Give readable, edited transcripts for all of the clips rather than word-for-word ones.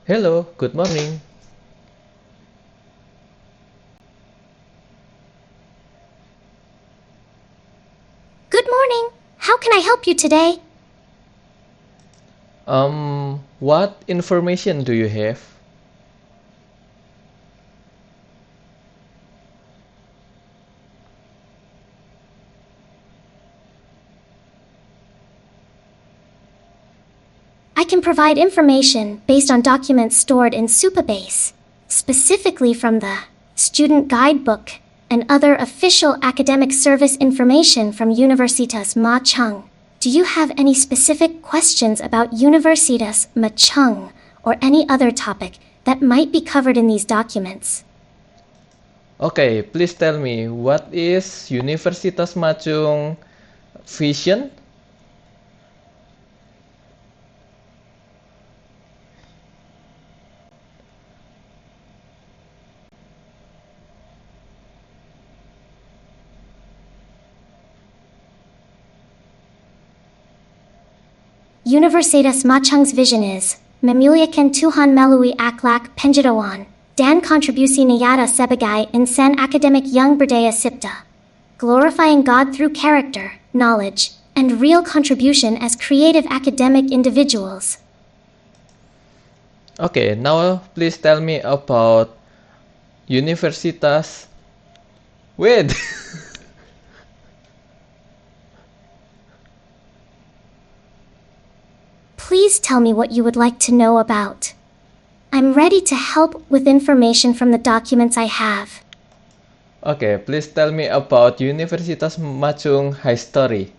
Hello, good morning. Good morning. How can I help you today? What information do you have? I can provide information based on documents stored in Supabase, specifically from the Student Guidebook and other official academic service information from Universitas Ma Chung. Do you have any specific questions about Universitas Ma Chung or any other topic that might be covered in these documents? Okay, please tell me what is Universitas Machung vision? Universitas Ma Chung's vision is memiliakan Tuhan melalui akhlak penjarawan dan kontribusi nyata sebagai insan academic yang berdaya cipta, glorifying God through character, knowledge, and real contribution as creative academic individuals. Okay, now please tell me about Universitas. Wait! Please tell me what you would like to know about. I'm ready to help with information from the documents I have. Okay, please tell me about Universitas Machung history.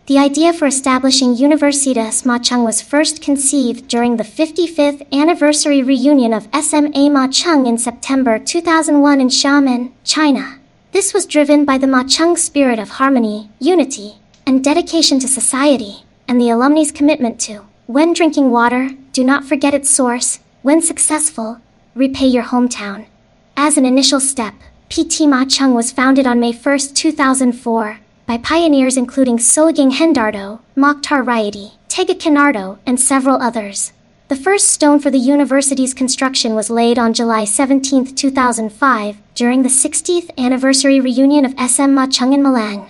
The idea for establishing Universitas Ma Chung was first conceived during the 55th anniversary reunion of SMA Ma Chung in September 2001 in Xiamen, China. This was driven by the Ma Chung spirit of harmony, unity, and dedication to society, and the alumni's commitment to, when drinking water, do not forget its source, when successful, repay your hometown. As an initial step, PT Ma Chung was founded on May 1, 2004, by pioneers including Soliging Hendardo, Mokhtar Rayati, Tega Canardo, and several others. The first stone for the university's construction was laid on July 17, 2005, during the 60th anniversary reunion of SM Ma Chung in Malang.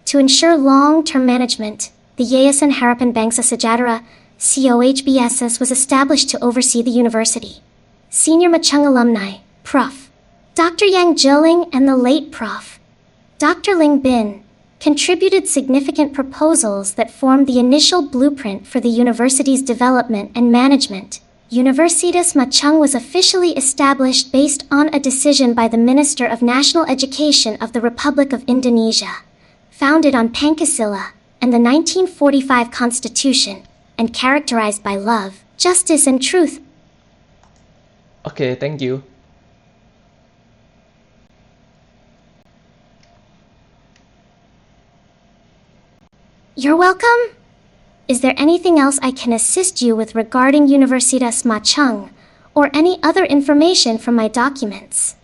To ensure long-term management, the Yayasan Harapan Bangsa Sejahtera, COHBSS, was established to oversee the university. Senior Ma Chung alumni, Prof. Dr. Yang Jiling and the late Prof. Dr. Ling Bin, contributed significant proposals that formed the initial blueprint for the university's development and management. Universitas Ma Chung was officially established based on a decision by the Minister of National Education of the Republic of Indonesia, founded on Pancasila and the 1945 Constitution, and characterized by love, justice, and truth. Okay, thank you. You're welcome. Is there anything else I can assist you with regarding Universitas Ma Chung, or any other information from my documents?